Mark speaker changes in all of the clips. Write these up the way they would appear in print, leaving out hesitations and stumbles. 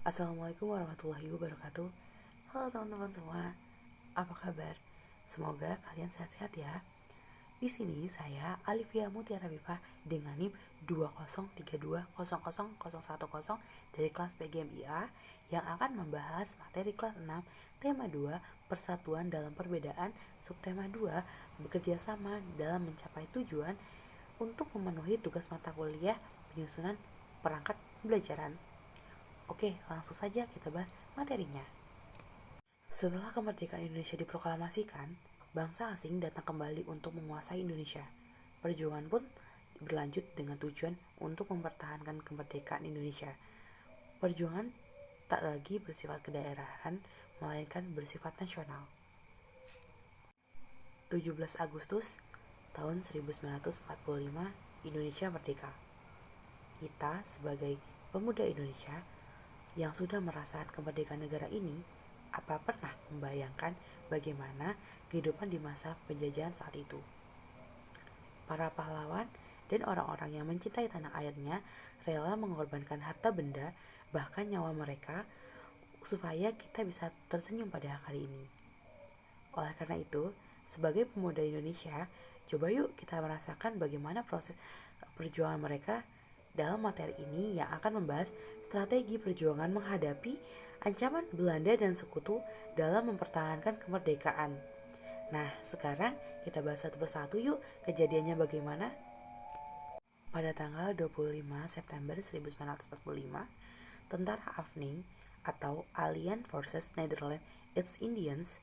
Speaker 1: Assalamualaikum warahmatullahi wabarakatuh. Halo teman-teman semua, apa kabar? Semoga kalian sehat-sehat ya. Di sini saya Alivia Mutiara Bifa dengan NIM 203200010 dari kelas PGMIA yang akan membahas materi kelas 6 tema 2 Persatuan dalam Perbedaan subtema 2 bekerja sama dalam mencapai tujuan untuk memenuhi tugas mata kuliah penyusunan perangkat pembelajaran. Oke, langsung saja kita bahas materinya. Setelah kemerdekaan Indonesia diproklamasikan, bangsa asing datang kembali untuk menguasai Indonesia. Perjuangan pun berlanjut dengan tujuan untuk mempertahankan kemerdekaan Indonesia. Perjuangan tak lagi bersifat kedaerahan, melainkan bersifat nasional. 17 Agustus tahun 1945, Indonesia merdeka. Kita sebagai pemuda Indonesia yang sudah merasakan kemerdekaan negara ini, apa pernah membayangkan bagaimana kehidupan di masa penjajahan saat itu? Para pahlawan dan orang-orang yang mencintai tanah airnya rela mengorbankan harta benda, bahkan nyawa mereka, supaya kita bisa tersenyum pada hari ini. Oleh karena itu, sebagai pemuda Indonesia, coba yuk kita merasakan bagaimana proses perjuangan mereka. Dalam materi ini yang akan membahas strategi perjuangan menghadapi ancaman Belanda dan sekutu dalam mempertahankan kemerdekaan. Nah, sekarang kita bahas satu persatu yuk kejadiannya bagaimana. Pada tanggal 25 September 1945, tentara Afning atau Allied Forces Netherlands East Indians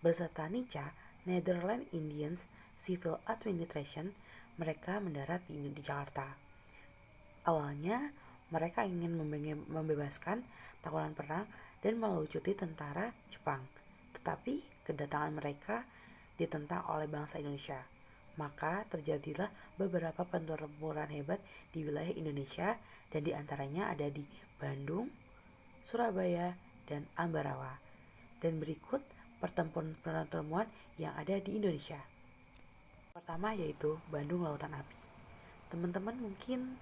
Speaker 1: beserta NICA, Netherlands Indians Civil Administration, mereka mendarat di Jakarta. Awalnya, mereka ingin membebaskan tawanan perang dan melucuti tentara Jepang. Tetapi kedatangan mereka ditentang oleh bangsa Indonesia. Maka terjadilah beberapa pertempuran hebat di wilayah Indonesia dan diantaranya ada di Bandung, Surabaya, dan Ambarawa. Dan berikut pertemuan yang ada di Indonesia. Pertama yaitu Bandung Lautan Api. Teman-teman mungkin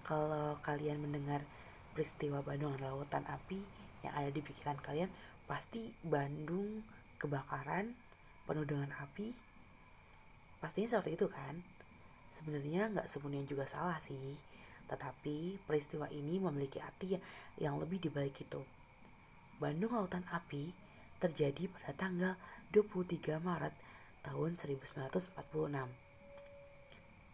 Speaker 1: kalau kalian mendengar peristiwa Bandung Lautan Api yang ada di pikiran kalian, pasti Bandung kebakaran, penuh dengan api. Pastinya seperti itu kan? Sebenarnya nggak sepenuhnya juga salah sih, tetapi peristiwa ini memiliki arti yang lebih dibalik itu. Bandung Lautan Api terjadi pada tanggal 23 Maret tahun 1946.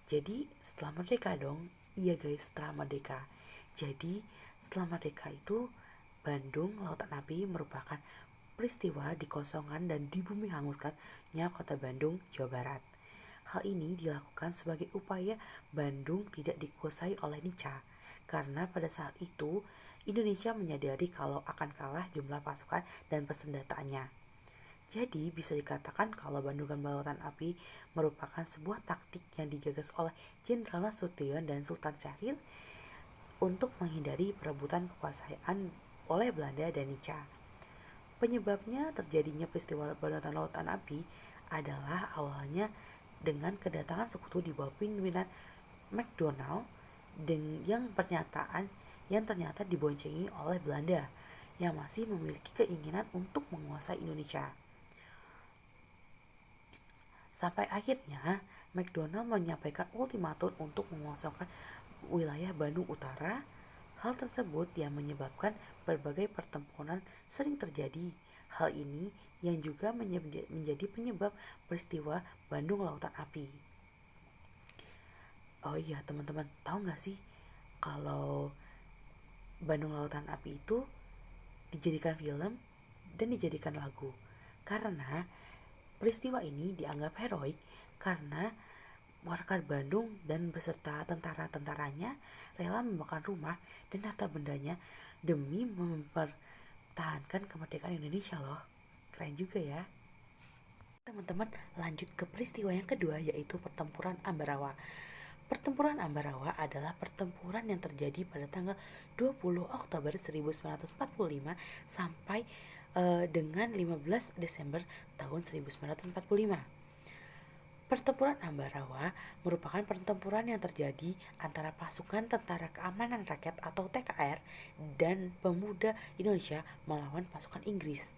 Speaker 1: Jadi setelah merdeka dong. Iya guys, setelah merdeka. Jadi setelah merdeka itu Bandung Lautan Api merupakan peristiwa dikosongkan dan di bumi hanguskannya kota Bandung, Jawa Barat. Hal ini dilakukan sebagai upaya Bandung tidak dikuasai oleh NICA, karena pada saat itu Indonesia menyadari kalau akan kalah jumlah pasukan dan persenjataannya. Jadi bisa dikatakan kalau Bandung Lautan Api merupakan sebuah taktik yang digagas oleh Jenderal Nasution dan Sultan Syahrir untuk menghindari perebutan kekuasaan oleh Belanda dan NICA. Penyebabnya terjadinya peristiwa Bandung Lautan Api adalah awalnya dengan kedatangan sekutu di bawah pimpinan McDonald yang ternyata diboncengi oleh Belanda yang masih memiliki keinginan untuk menguasai Indonesia. Sampai akhirnya McDonald menyampaikan ultimatum untuk mengosongkan wilayah Bandung Utara. Hal tersebut yang menyebabkan berbagai pertempuran sering terjadi. Hal ini yang juga menjadi penyebab peristiwa Bandung Lautan Api. Oh iya teman-teman, tahu gak sih kalau Bandung Lautan Api itu dijadikan film dan dijadikan lagu? Karena peristiwa ini dianggap heroik karena warga Bandung dan beserta tentara-tentaranya rela membakar rumah dan harta bendanya demi mempertahankan kemerdekaan Indonesia loh. Keren juga ya. Teman-teman, lanjut ke peristiwa yang kedua yaitu pertempuran Ambarawa. Pertempuran Ambarawa adalah pertempuran yang terjadi pada tanggal 20 Oktober 1945 sampai dengan 15 Desember tahun 1945. Pertempuran Ambarawa merupakan pertempuran yang terjadi antara pasukan Tentara Keamanan Rakyat atau TKR dan pemuda Indonesia melawan pasukan Inggris.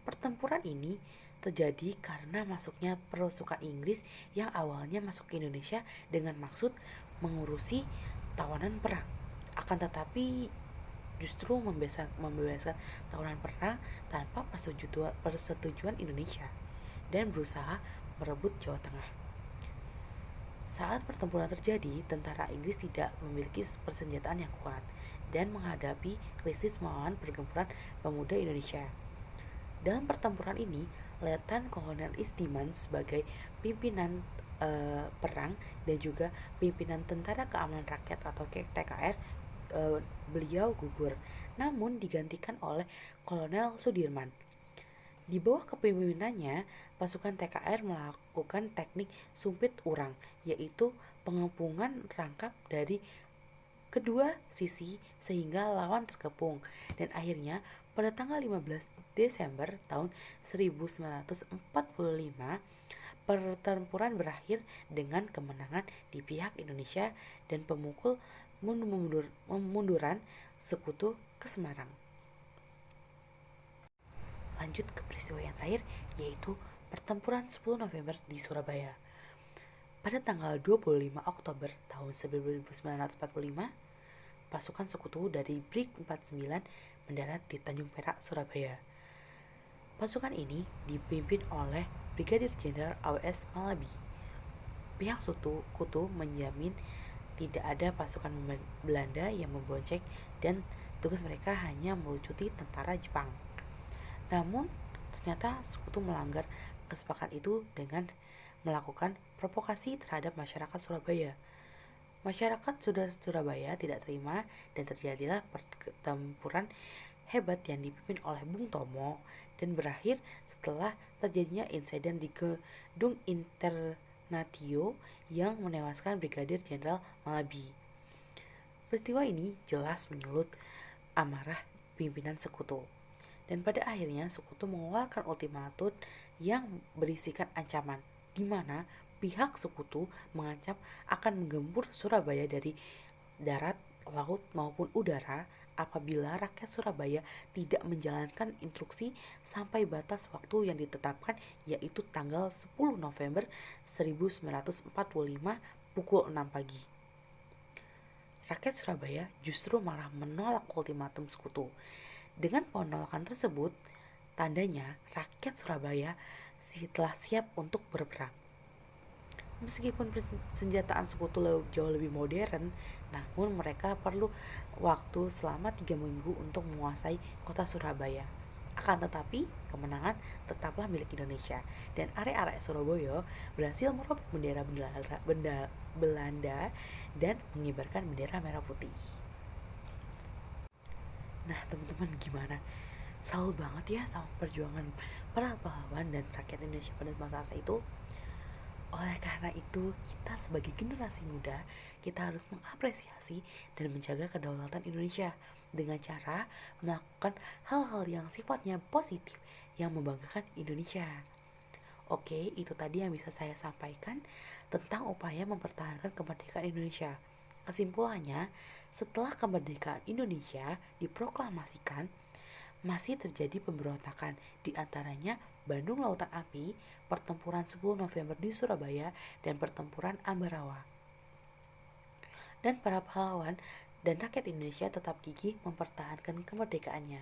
Speaker 1: Pertempuran ini terjadi karena masuknya pasukan Inggris yang awalnya masuk ke Indonesia dengan maksud mengurusi tawanan perang. Akan tetapi justru membebaskan tawanan perang tanpa persetujuan Indonesia dan berusaha merebut Jawa Tengah. Saat pertempuran terjadi, tentara Inggris tidak memiliki persenjataan yang kuat dan menghadapi krisis melawan pergempuran pemuda Indonesia. Dalam pertempuran ini, Letnan Kolonel Istiman sebagai pimpinan perang dan juga pimpinan Tentara Keamanan Rakyat atau TKR, beliau gugur, namun digantikan oleh Kolonel Sudirman. Di bawah kepemimpinannya, pasukan TKR melakukan teknik sumpit urang, yaitu pengepungan rangkap dari kedua sisi sehingga lawan terkepung, dan akhirnya pada tanggal 15 Desember tahun 1945 pertempuran berakhir dengan kemenangan di pihak Indonesia dan pemunduran sekutu ke Semarang. Lanjut ke peristiwa yang terakhir, yaitu pertempuran 10 November di Surabaya. Pada tanggal 25 Oktober tahun 1945, pasukan sekutu dari Brig 49 mendarat di Tanjung Perak, Surabaya. Pasukan ini dipimpin oleh Brigadir Jenderal A.W.S. Malabi. Pihak sekutu menjamin tidak ada pasukan Belanda yang membonceng dan tugas mereka hanya melucuti tentara Jepang. Namun, ternyata sekutu melanggar kesepakatan itu dengan melakukan provokasi terhadap masyarakat Surabaya. Masyarakat Surabaya tidak terima dan terjadilah pertempuran hebat yang dipimpin oleh Bung Tomo dan berakhir setelah terjadinya insiden di Gedung Internatio yang menewaskan Brigadir Jenderal Malabi. Peristiwa ini jelas menyulut amarah pimpinan sekutu. Dan pada akhirnya sekutu mengeluarkan ultimatum yang berisikan ancaman, di mana pihak sekutu mengancam akan menggempur Surabaya dari darat, laut maupun udara apabila rakyat Surabaya tidak menjalankan instruksi sampai batas waktu yang ditetapkan, yaitu tanggal 10 November 1945 pukul 6 pagi. Rakyat Surabaya justru malah menolak ultimatum sekutu. Dengan penolakan tersebut, tandanya rakyat Surabaya telah siap untuk berperang. Meskipun senjataan sekutu jauh lebih modern, namun mereka perlu waktu selama 3 minggu untuk menguasai kota Surabaya. Akan tetapi, kemenangan tetaplah milik Indonesia, dan arek-arek Surabaya berhasil merobek bendera Belanda dan mengibarkan bendera merah putih. Nah, teman-teman, gimana? Salut banget ya sama perjuangan para pahlawan dan rakyat Indonesia pada masa itu. Oleh karena itu, kita sebagai generasi muda, kita harus mengapresiasi dan menjaga kedaulatan Indonesia dengan cara melakukan hal-hal yang sifatnya positif yang membanggakan Indonesia. Oke, itu tadi yang bisa saya sampaikan tentang upaya mempertahankan kemerdekaan Indonesia. Kesimpulannya, setelah kemerdekaan Indonesia diproklamasikan, masih terjadi pemberontakan, di antaranya Bandung Lautan Api, pertempuran 10 November di Surabaya, dan pertempuran Ambarawa. Dan para pahlawan dan rakyat Indonesia tetap gigih mempertahankan kemerdekaannya.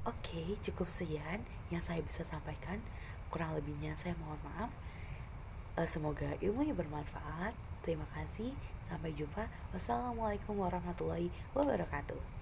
Speaker 1: Oke, cukup sekian yang saya bisa sampaikan. Kurang lebihnya saya mohon maaf. Semoga ilmunya bermanfaat. Terima kasih. Sampai jumpa. Wassalamualaikum warahmatullahi wabarakatuh.